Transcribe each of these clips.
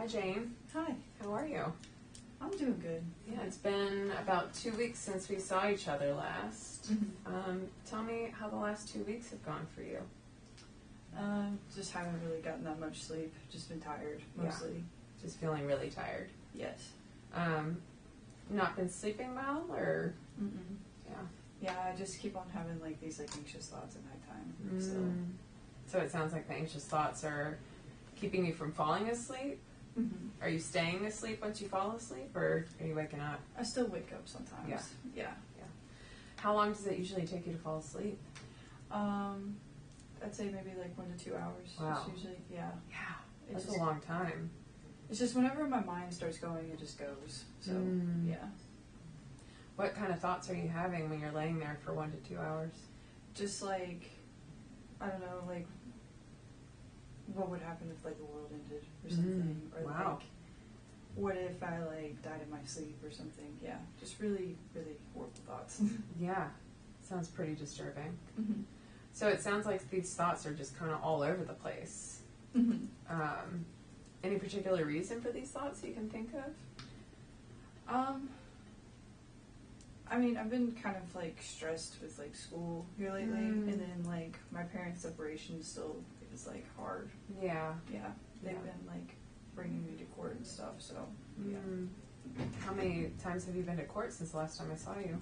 Jane. Hi. How are you? I'm doing good. Yeah, it's been about 2 weeks since we saw each other last. Tell me how the last 2 weeks have gone for you. Just haven't really gotten that much sleep. Just been tired, mostly. Yeah. Just feeling really tired. Yes. Not been sleeping well, or? Yeah. Yeah, I just keep on having like these like anxious thoughts at nighttime. So it sounds like the anxious thoughts are keeping you from falling asleep. Are you staying asleep once you fall asleep, or are you waking up? I still wake up sometimes. Yeah. How long does it usually take you to fall asleep? I'd say maybe like 1 to 2 hours. Wow. Just usually, yeah. That's a long time. It's just whenever my mind starts going, it just goes. So, yeah. What kind of thoughts are you having when you're laying there for 1 to 2 hours? Just like, I don't know, like, what would happen if like the world ended or something, or like, what if I like died in my sleep or something? Yeah, just really, really horrible thoughts. Yeah, sounds pretty disturbing. So it sounds like these thoughts are just kind of all over the place. Any particular reason for these thoughts you can think of? I mean, I've been kind of like stressed with like school here lately, and then like my parents' separation still is like hard. Yeah. They've been like bringing me to court and stuff. So How many times have you been to court since the last time I saw you?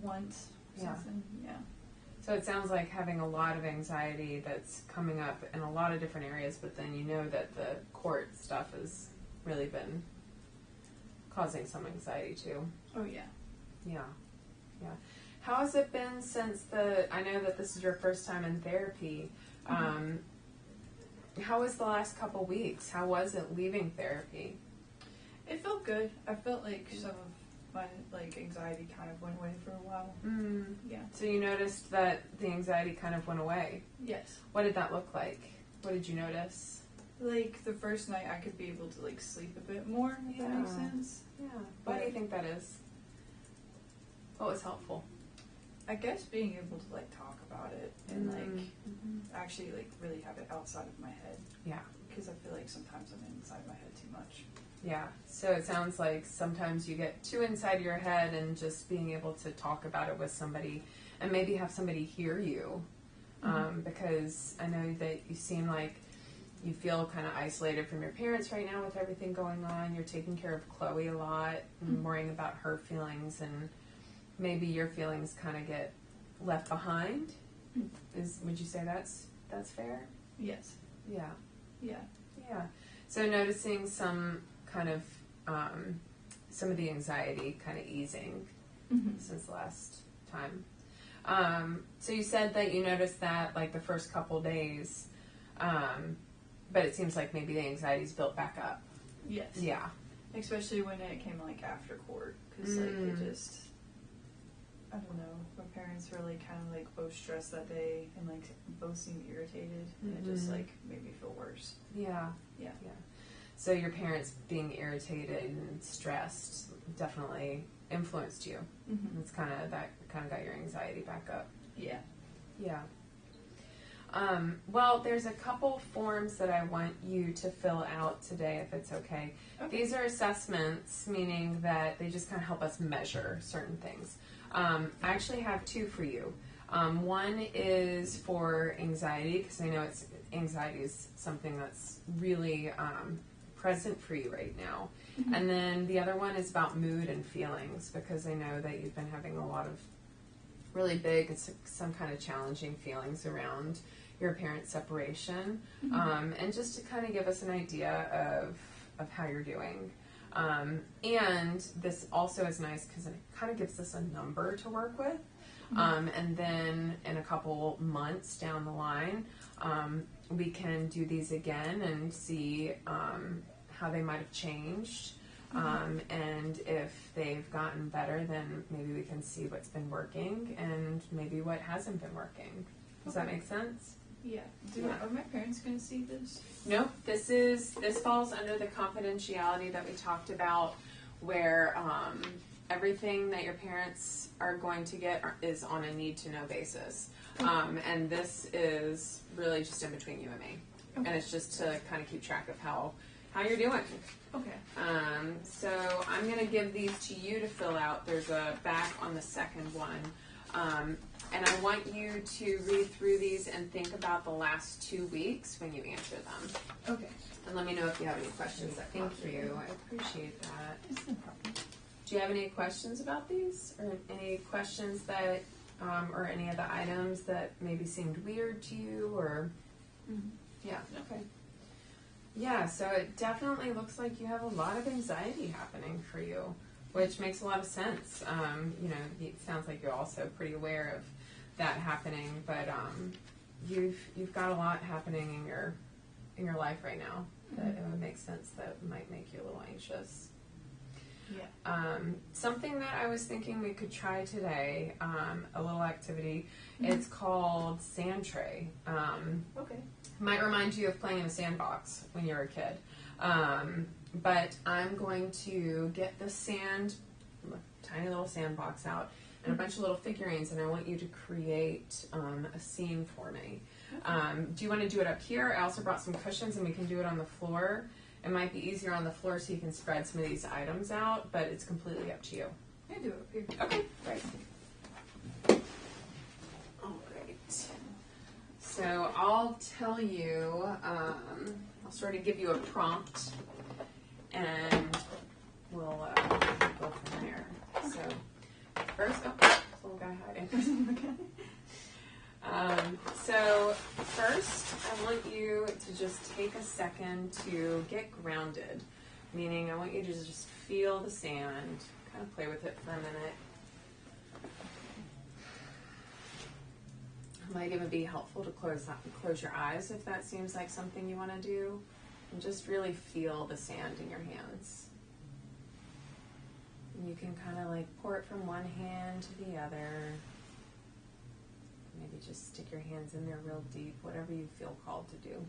Once. Something. Yeah. So it sounds like having a lot of anxiety that's coming up in a lot of different areas, but then you know that the court stuff has really been causing some anxiety too. Oh yeah. Yeah. How has it been since I know that this is your first time in therapy. How was the last couple weeks? How was it leaving therapy? It felt good. I felt like some of my like anxiety kind of went away for a while. Yeah. So you noticed that the anxiety kind of went away? Yes. What did that look like? What did you notice? Like the first night I could be able to like sleep a bit more, if that makes sense. Yeah. Why do you think that is? What was helpful? I guess being able to like talk about it and like actually like really have it outside of my head. Yeah. Because I feel like sometimes I'm inside my head too much. Yeah. So it sounds like sometimes you get too inside your head, and just being able to talk about it with somebody and maybe have somebody hear you. Because I know that you seem like you feel kind of isolated from your parents right now with everything going on. You're taking care of Chloe a lot and worrying about her feelings, and maybe your feelings kind of get left behind. Would you say that's fair? Yes. Yeah. So noticing some kind of some of the anxiety kind of easing since last time. So you said that you noticed that like the first couple days, but it seems like maybe the anxiety's built back up. Yes. Yeah. Especially when it came like after court, because like it just, I don't know, my parents were like kind of like both stressed that day and like both seemed irritated, and it just like made me feel worse. Yeah. So your parents being irritated and stressed definitely influenced you. It's kind of got your anxiety back up. Yeah. Well, there's a couple forms that I want you to fill out today, if it's okay. These are assessments, meaning that they just kind of help us measure certain things. I actually have 2 for you. One is for anxiety, because I know anxiety is something that's really present for you right now. And then the other one is about mood and feelings, because I know that you've been having a lot of really big, some kind of challenging feelings around your parents' separation, and just to kind of give us an idea of how you're doing. And this also is nice because it kind of gives us a number to work with. And then in a couple months down the line, we can do these again and see how they might have changed. And if they've gotten better, then maybe we can see what's been working and maybe what hasn't been working. Does that make sense? Yeah. Are my parents going to see this? Nope. This falls under the confidentiality that we talked about, where everything that your parents are going to get is on a need-to-know basis. And this is really just in between you and me. and it's just to kind of keep track of how you're doing. Okay. So I'm going to give these to you to fill out. There's a back on the second one. And I want you to read through these and think about the last 2 weeks when you answer them. Okay. And let me know if you have any questions that come through. I appreciate that. It's no problem. Do you have any questions about these? Or any questions that, or any of the items that maybe seemed weird to you? Or, yeah, okay. Yeah, so it definitely looks like you have a lot of anxiety happening for you, which makes a lot of sense. You know, it sounds like you're also pretty aware of that happening, but you've got a lot happening in your life right now that it would make sense that might make you a little anxious. Yeah. Something that I was thinking we could try today, a little activity. It's called Sandtray. Okay. Might remind you of playing in a sandbox when you were a kid. But I'm going to get the tiny little sandbox out and a bunch of little figurines, and I want you to create a scene for me. Do you want to do it up here? I also brought some cushions, and we can do it on the floor. It might be easier on the floor so you can spread some of these items out, but it's completely up to you. I do it up here. Okay, great. All right. So I'll tell you, I'll sort of give you a prompt, and we'll go from there. So first, this little guy hiding. So first, I want you to just take a second to get grounded, meaning I want you to just feel the sand, kind of play with it for a minute. It might even be helpful to close your eyes if that seems like something you want to do, and just really feel the sand in your hands. And you can kind of like pour it from one hand to the other. Maybe just stick your hands in there real deep, whatever you feel called to do.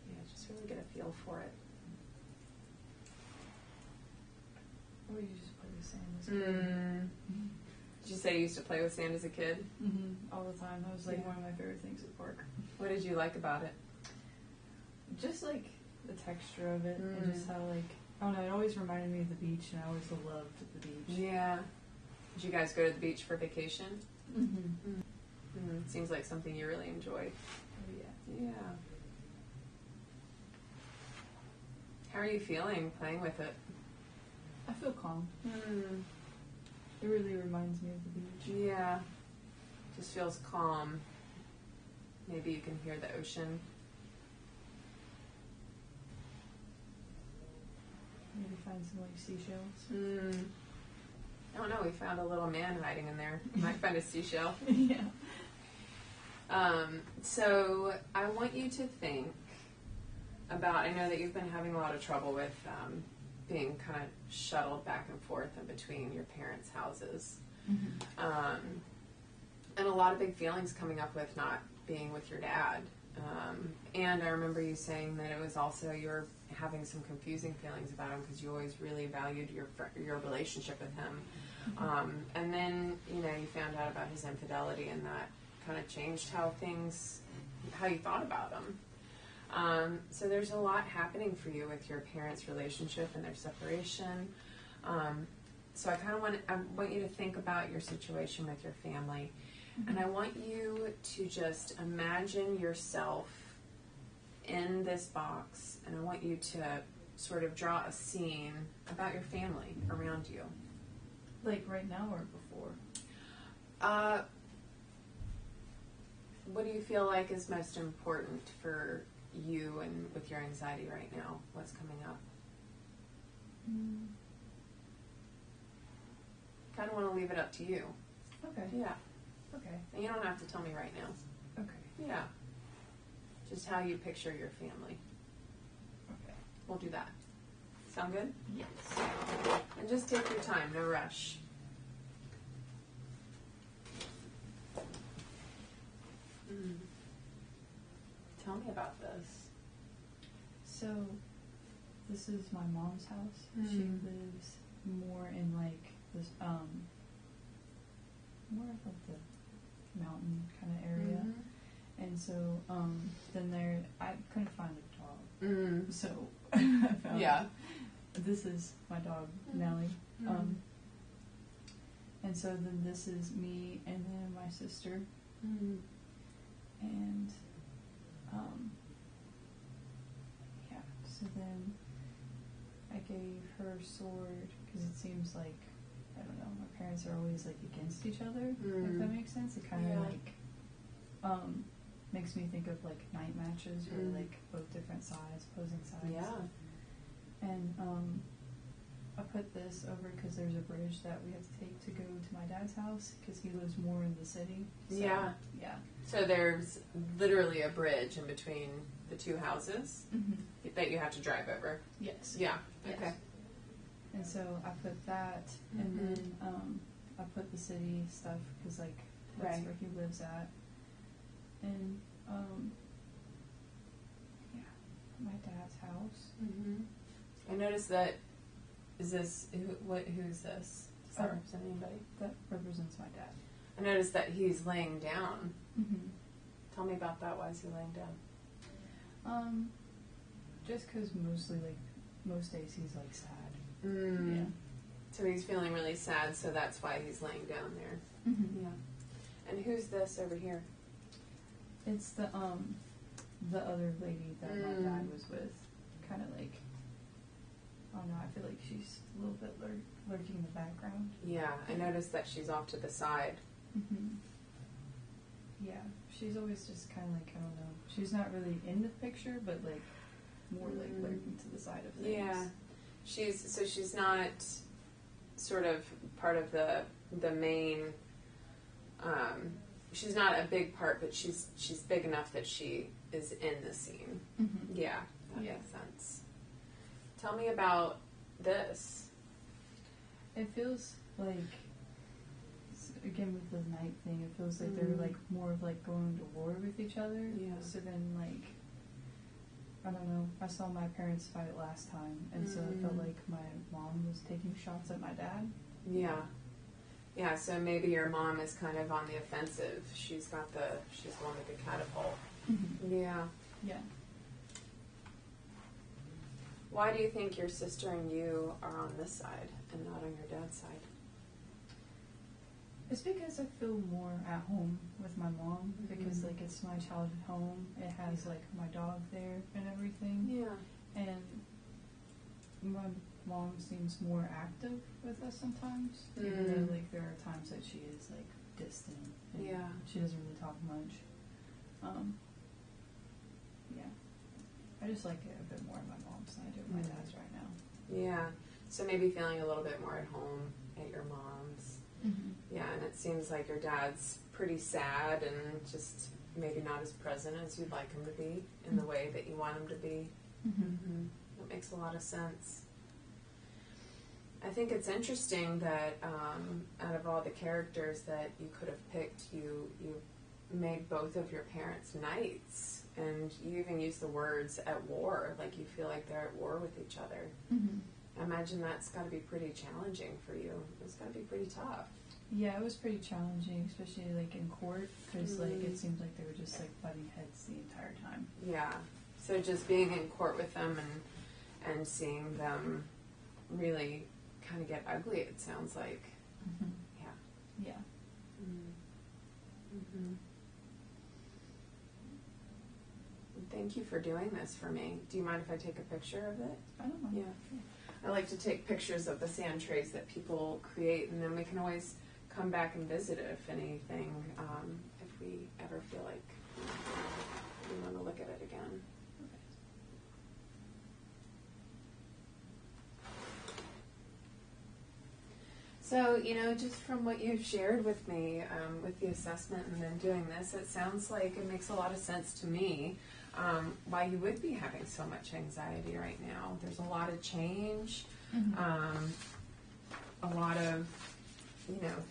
Yeah, just really get a feel for it. Or you just play with sand as a kid. Did you say you used to play with sand as a kid? All the time. That was like one of my favorite things at park. What did you like about it? Just like the texture of it, and just how like, I don't know, it always reminded me of the beach, and I always loved the beach. Yeah. Did you guys go to the beach for vacation? Mm-hmm. Seems like something you really enjoyed. Oh, yeah. Yeah. How are you feeling playing with it? I feel calm. It really reminds me of the beach. Yeah. Just feels calm. Maybe you can hear the ocean. Maybe find some like seashells. I don't know. We found a little man hiding in there. You might find a seashell. Yeah. So I want you to think about, I know that you've been having a lot of trouble with being kind of shuttled back and forth in between your parents' houses. And a lot of big feelings coming up with not being with your dad. And I remember you saying that it was also you were having some confusing feelings about him because you always really valued your relationship with him. And then, you know, you found out about his infidelity, and that kind of changed how you thought about him. So there's a lot happening for you with your parents' relationship and their separation. So I want you to think about your situation with your family. And I want you to just imagine yourself in this box, and I want you to sort of draw a scene about your family around you. Like right now or before? What do you feel like is most important for you and with your anxiety right now? What's coming up? Kind of want to leave it up to you. Okay. Yeah. Okay. And you don't have to tell me right now. Okay. Yeah. Just how you picture your family. Okay. We'll do that. Sound good? Yes. And just take your time, no rush. Tell me about this. So, this is my mom's house. She lives more in like this more of like the mountain kind of area. Mm-hmm. And so then there I couldn't find a dog. Mm. So I found Yeah. this is my dog Nellie. And so then this is me and then my sister. And yeah, so then I gave her sword because it seems like, I don't know, my parents are always like against each other, if that makes sense. It kind of like makes me think of like night matches where like both different sides, opposing sides. Yeah. And I put this over because there's a bridge that we have to take to go to my dad's house because he lives more in the city. So, Yeah. Yeah. So there's literally a bridge in between the two houses that you have to drive over. Yes. Yeah. Yes. Okay. And so I put that, and then I put the city stuff because like that's where he lives at. And yeah, my dad's house. I noticed that. Is this who's this? Does that represent anybody? That represents my dad. I noticed that he's laying down. Mm-hmm. Tell me about that. Why is he laying down? Just because mostly like most days he's like sad. Yeah. So he's feeling really sad, so that's why he's laying down there. Yeah. And who's this over here? It's the other lady that my dad was with. Kind of like, I don't know, I feel like she's a little bit lurking in the background. Yeah, I noticed that she's off to the side. Yeah, she's always just kind of like, I don't know, she's not really in the picture, but like more like lurking to the side of things. Yeah, she's not sort of part of the main. She's not a big part, but she's big enough that she is in the scene. Yeah, that makes sense. Tell me about this. It feels like, again with the night thing, it feels like they're like more of like going to war with each other. Yeah. So then like, I don't know, I saw my parents fight last time, and so it felt like my mom was taking shots at my dad. Yeah. Yeah, so maybe your mom is kind of on the offensive. She's the one with the catapult. Yeah. Yeah. Why do you think your sister and you are on this side and not on your dad's side? It's because I feel more at home with my mom, because like it's my childhood home. It has like my dog there and everything. Yeah. And my mom seems more active with us sometimes, even though like there are times that she is like distant. And she doesn't really talk much. Yeah. I just like it a bit more on my mom's than I do my dad's right now. Yeah. So maybe feeling a little bit more at home at your mom's. Yeah, and it seems like your dad's pretty sad and just maybe not as present as you'd like him to be in the way that you want him to be. That makes a lot of sense. I think it's interesting that out of all the characters that you could have picked, you made both of your parents knights, and you even used the words "at war," like you feel like they're at war with each other. I imagine that's got to be pretty challenging for you. It's got to be pretty tough. Yeah, it was pretty challenging, especially like in court, because like it seemed like they were just like butting heads the entire time. Yeah. So just being in court with them and seeing them really kind of get ugly, it sounds like. Yeah. Thank you for doing this for me. Do you mind if I take a picture of it? I don't know. Yeah. I like to take pictures of the sand trays that people create, and then we can always come back and visit it if anything, if we ever feel like we want to look at it again. So, just from what you've shared with me, with the assessment and then doing this, it sounds like it makes a lot of sense to me why you would be having so much anxiety right now. There's a lot of change, a lot of,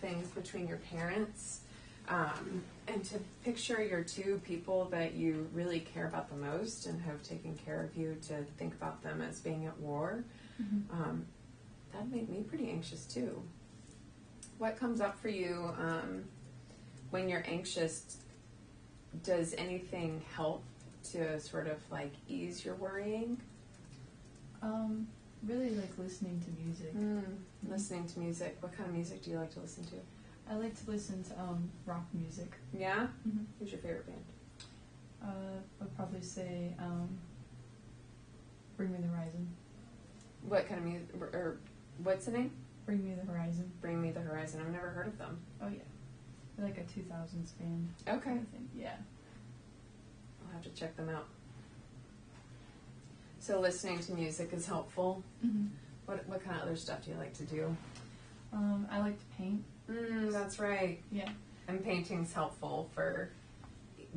things between your parents, and to picture your two people that you really care about the most and have taken care of you, to think about them as being at war. That made me pretty anxious too. What comes up for you when you're anxious? Does anything help to sort of like ease your worrying? Really like listening to music. Listening to music. What kind of music do you like to listen to? I like to listen to rock music. Yeah? Mm-hmm. Who's your favorite band? I'd probably say Bring Me the Horizon. What kind of music, or what's the name? Bring Me the Horizon. Bring Me the Horizon. I've never heard of them. Oh yeah, they're like a 2000s band. Okay. I think. Yeah. I'll have to check them out. So listening to music is helpful. Mm-hmm. What kind of other stuff do you like to do? I like to paint. That's right. Yeah. And painting's helpful for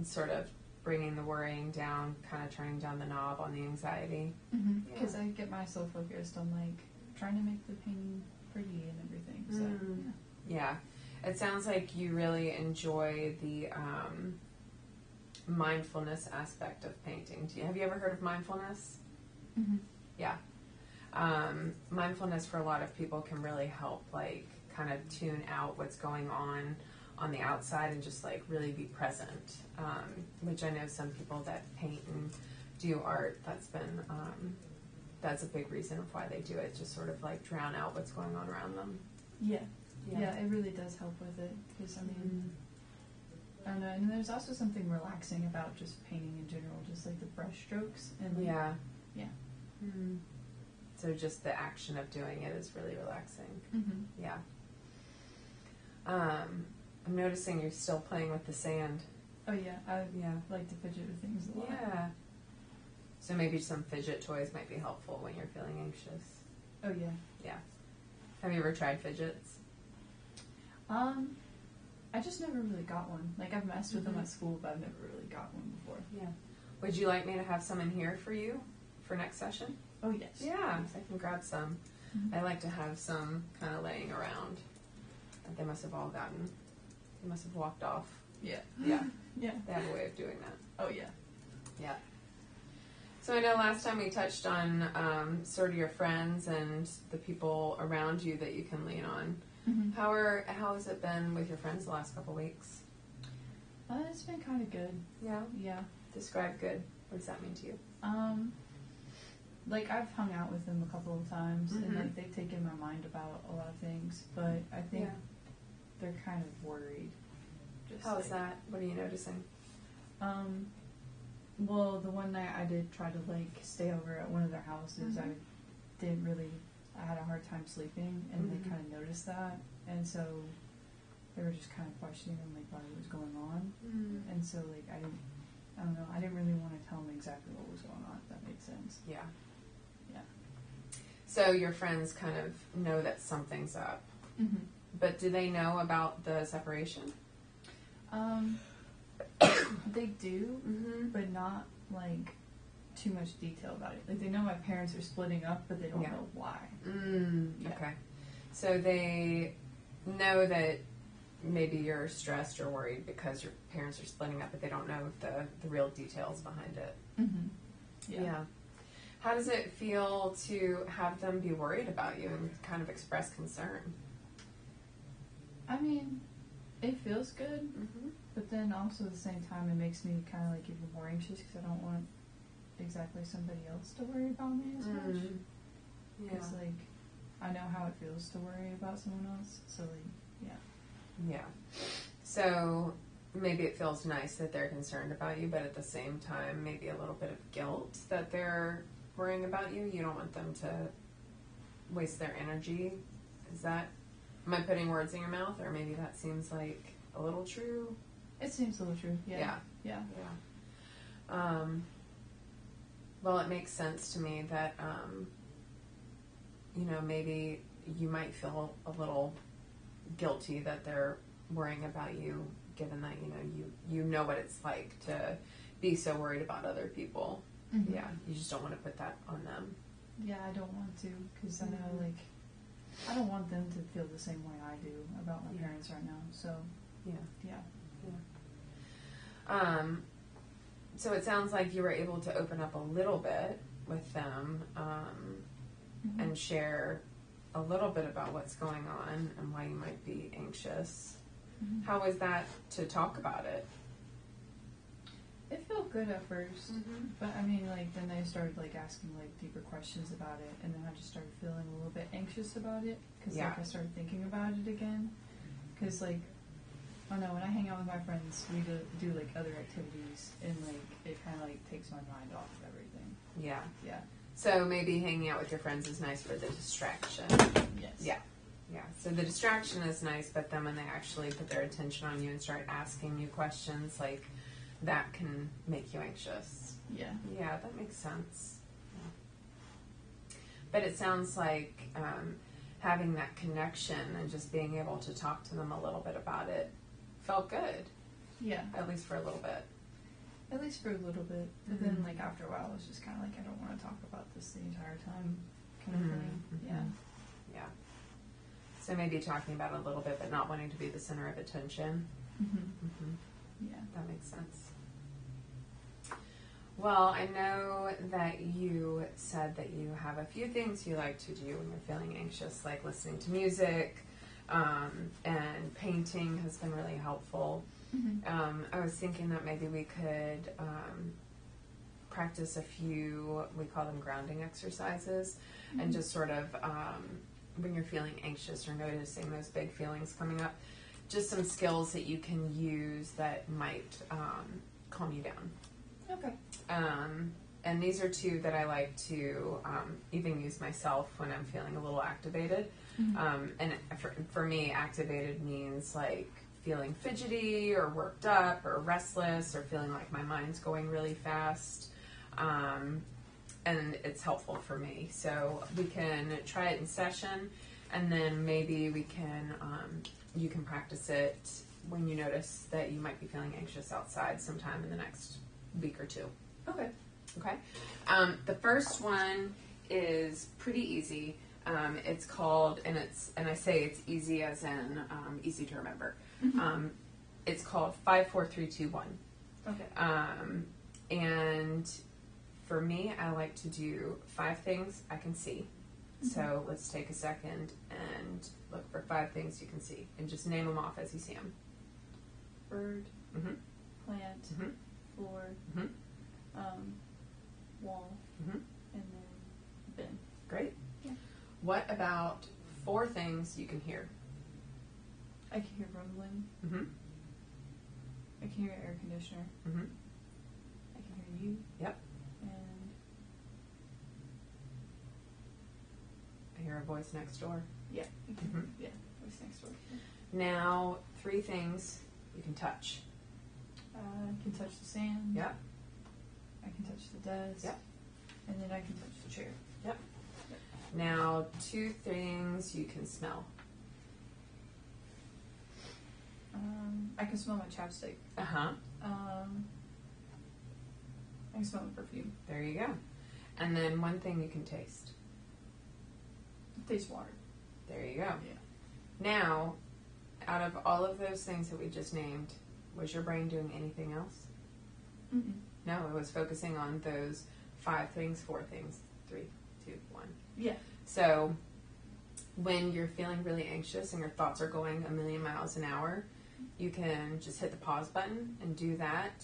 sort of bringing the worrying down, kind of turning down the knob on the anxiety. Because I get myself focused on like trying to make the painting pretty and everything. So yeah. It sounds like you really enjoy the mindfulness aspect of painting. Have you ever heard of mindfulness? Mm-hmm. Yeah. Mindfulness for a lot of people can really help like kind of tune out what's going on the outside and just like really be present, which I know some people that paint and do art, that's a big reason of why they do it, just sort of like drown out what's going on around them. Yeah, it really does help with it, because I mean, I don't know, and there's also something relaxing about just painting in general, just like the brush strokes and like, yeah. Mm-hmm. So just the action of doing it is really relaxing. Mm-hmm. Yeah. I'm noticing you're still playing with the sand. Oh yeah, I like to fidget with things a lot. Yeah. So maybe some fidget toys might be helpful when you're feeling anxious. Oh yeah. Yeah. Have you ever tried fidgets? I just never really got one. Like I've messed with them at school, but I've never really got one before. Yeah. Would you like me to have some in here for you for next session? Oh yes. Yeah, I can grab some. Mm-hmm. I like to have some kind of laying around. They must have walked off. Yeah. Yeah. Yeah. They have a way of doing that. Oh yeah. Yeah. So I know last time we touched on sort of your friends and the people around you that you can lean on. Mm-hmm. How has it been with your friends the last couple weeks? It's been kind of good. Yeah. Yeah. Describe good. What does that mean to you? Like I've hung out with them a couple of times, Mm-hmm. and like they've taken my mind about a lot of things, but I think they're kind of worried. Just How is that? What are you noticing? Well, the one night I did try to like stay over at one of their houses. Mm-hmm. I had a hard time sleeping, and Mm-hmm. they kind of noticed that, and so they were just kind of questioning like what was going on, and so like I don't know, I didn't really want to tell them exactly what was going on, if that makes sense. Yeah. Yeah. So your friends kind of know that something's up. Mm-hmm. But do they know about the separation? They do, Mm-hmm. but not like too much detail about it. Like they know my parents are splitting up, but they don't know why. Yeah. Okay. So they know that maybe you're stressed or worried because your parents are splitting up, but they don't know the real details behind it. Mm-hmm. Yeah. How does it feel to have them be worried about you and kind of express concern? I mean, it feels good, Mm-hmm. but then also at the same time, it makes me kind of like even more anxious because I don't want exactly somebody else to worry about me as much. Yeah. Because like I know how it feels to worry about someone else, so like Yeah. So maybe it feels nice that they're concerned about you, but at the same time, maybe a little bit of guilt that they're worrying about you. You don't want them to waste their energy. Am I putting words in your mouth, or maybe that seems like a little true? it seems a little true. Yeah. Well, it makes sense to me that, maybe you might feel a little guilty that they're worrying about you, given that, you know what it's like to be so worried about other people. Mm-hmm. Yeah, you just don't want to put that on them. Yeah, I don't want to, because I know like I don't want them to feel the same way I do about my parents right now. So Yeah. yeah. So it sounds like you were able to open up a little bit with them Mm-hmm. and share a little bit about what's going on and why you might be anxious. Mm-hmm. How was that to talk about it? It felt good at first, but I mean, like, then I started, like, asking, like, deeper questions about it, and then I just started feeling a little bit anxious about it, because, like, I started thinking about it again, because, like, I don't know, when I hang out with my friends, we do like, other activities, and, like, it kind of, like, takes my mind off of everything. Yeah. Yeah. So maybe hanging out with your friends is nice for the distraction. Yes. Yeah. Yeah. So the distraction is nice, but then when they actually put their attention on you and start asking you questions, like, that can make you anxious. Yeah. Yeah, that makes sense. Yeah. But it sounds like having that connection and just being able to talk to them a little bit about it felt good. Yeah. At least for a little bit. At least for a little bit. But then, like, after a while, it's just kind of like, I don't want to talk about this the entire time kind of thing. Yeah. Yeah. So maybe talking about it a little bit, but not wanting to be the center of attention. Yeah. That makes sense. Well, I know that you said that you have a few things you like to do when you're feeling anxious, like listening to music, and painting has been really helpful. I was thinking that maybe we could practice a few, we call them grounding exercises, and just sort of, when you're feeling anxious or noticing those big feelings coming up, just some skills that you can use that might calm you down. Okay. And these are two that I like to even use myself when I'm feeling a little activated. And for me, activated means like feeling fidgety or worked up or restless or feeling like my mind's going really fast. And it's helpful for me. So we can try it in session, and then maybe we can, you can practice it when you notice that you might be feeling anxious outside sometime in the next week or two. Okay. Okay. The first one is pretty easy. It's called, and I say it's easy as in easy to remember. It's called 5, 4, 3, 2, 1. Okay. And for me, I like to do 5 things I can see. So let's take a second and look for 5 things you can see, and just name them off as you see them. Bird. Plant. Floor. Wall. And then bin. Great. Yeah. What about 4 things you can hear? I can hear rumbling. I can hear air conditioner. I can hear you. Yep. And I hear a voice next door. yeah. Yeah. Voice next door. Now, 3 things you can touch. I can touch the sand. Yep. I can touch the desk. Yep. And then I can touch the chair. Yep. Now, 2 things you can smell. I can smell my chapstick. I can smell my perfume. There you go. And then 1 thing you can taste. Taste water. There you go. Yeah. Now, out of all of those things that we just named, was your brain doing anything else? No, it was focusing on those 5 things, 4 things, 3, 2, 1. Yeah. So when you're feeling really anxious and your thoughts are going a million miles an hour, you can just hit the pause button and do that,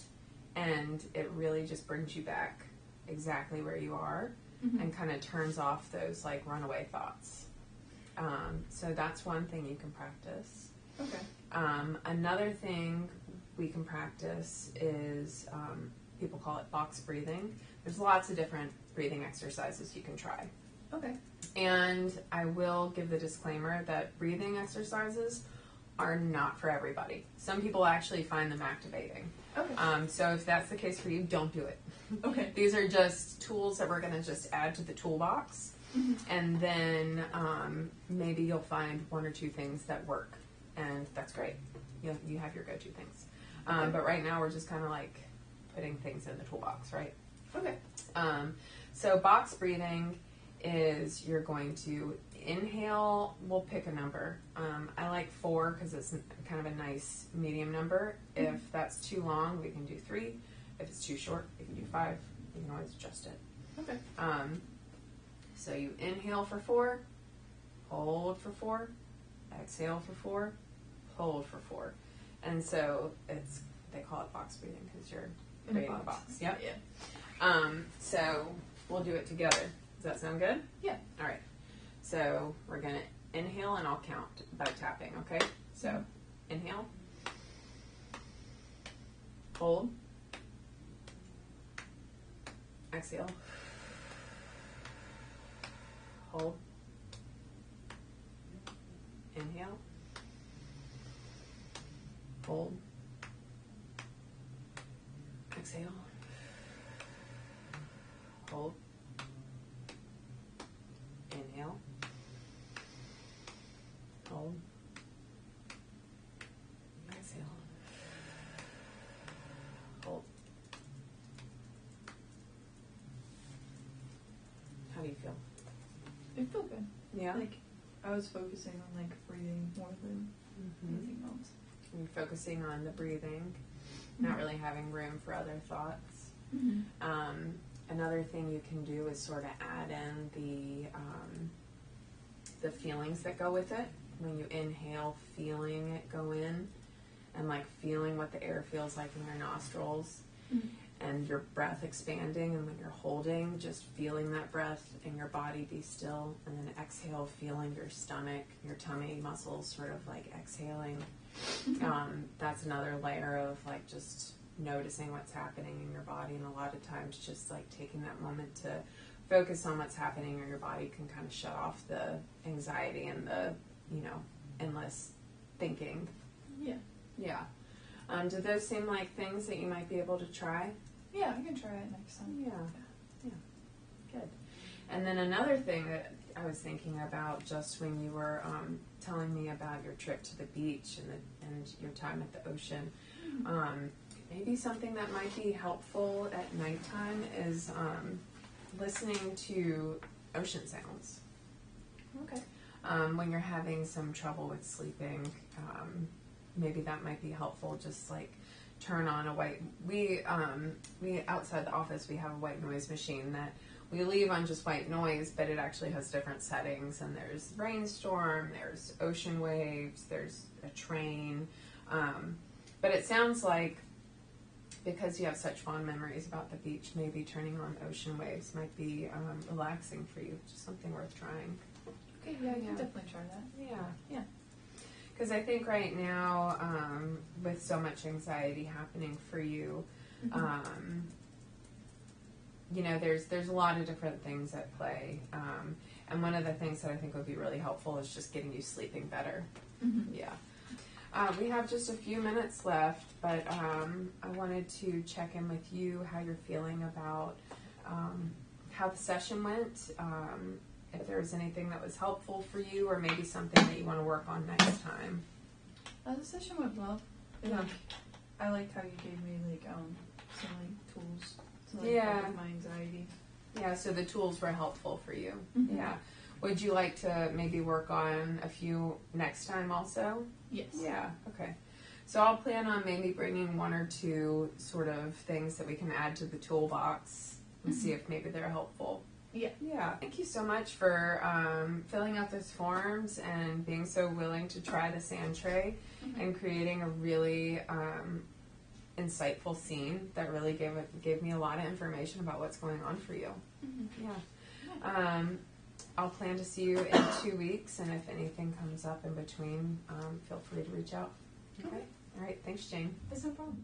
and it really just brings you back exactly where you are and kind of turns off those like runaway thoughts. So that's 1 thing you can practice. Okay. Another thing we can practice is, people call it box breathing. There's lots of different breathing exercises you can try. Okay. And I will give the disclaimer that breathing exercises are not for everybody. Some people actually find them activating. Okay. So if that's the case for you, don't do it. Okay. These are just tools that we're going to just add to the toolbox. And then maybe you'll find 1 or 2 things that work. And that's great. You have your go-to things. But right now we're just kind of like putting things in the toolbox, right? Okay. So box breathing is you're going to inhale, we'll pick a number. I like 4 because it's kind of a nice medium number. If that's too long, we can do 3. If it's too short, we can do 5. You can always adjust it. Okay. So you inhale for 4, hold for 4, exhale for 4, hold for 4. And so they call it box breathing because you're creating a box. Yep. Yeah. So we'll do it together. Does that sound good? Yeah. All right. So we're going to inhale and I'll count by tapping, okay? So inhale. Hold. Exhale. Hold. Inhale. Hold. Exhale. Hold. Inhale. Hold. Exhale. Hold. How do you feel? It felt good. Yeah? Like, I was focusing on, like, breathing more than anything else. You're focusing on the breathing, not really having room for other thoughts. Another thing you can do is sort of add in the feelings that go with it. When you inhale, feeling it go in, and like feeling what the air feels like in your nostrils, and your breath expanding. And when you're holding, just feeling that breath in your body be still, and then exhale, feeling your stomach, your tummy muscles sort of like exhaling. That's another layer of like just noticing what's happening in your body, and a lot of times just like taking that moment to focus on what's happening in your body can kind of shut off the anxiety and the, endless thinking. Yeah. Do those seem like things that you might be able to try? Yeah, I can try it next time. Yeah. Good. And then another thing that I was thinking about just when you were telling me about your trip to the beach and your time at the ocean, maybe something that might be helpful at nighttime is listening to ocean sounds. Okay. When you're having some trouble with sleeping, maybe that might be helpful. Just like turn on a white. We outside the office we have a white noise machine that we leave on just white noise, but it actually has different settings. And there's rainstorm, there's ocean waves, there's a train. But it sounds like because you have such fond memories about the beach, maybe turning on ocean waves might be relaxing for you. Just something worth trying. Okay, yeah, I can definitely try that. Yeah. Because I think right now, with so much anxiety happening for you, there's a lot of different things at play. And one of the things that I think would be really helpful is just getting you sleeping better. Yeah. We have just a few minutes left, but I wanted to check in with you, how you're feeling about how the session went, if there was anything that was helpful for you, or maybe something that you want to work on next time. The session went well. I liked how you gave me some tools to help with my anxiety. Yeah, so the tools were helpful for you. Yeah. Would you like to maybe work on a few next time also? Yes. Yeah, okay. So I'll plan on maybe bringing 1 or 2 sort of things that we can add to the toolbox and see if maybe they're helpful. Yeah. Thank you so much for filling out those forms and being so willing to try the Sandtray and creating a really insightful scene that really gave me a lot of information about what's going on for you. Yeah. I'll plan to see you in 2 weeks, and if anything comes up in between, feel free to reach out. Okay? All right. Thanks, Jane. That's no problem.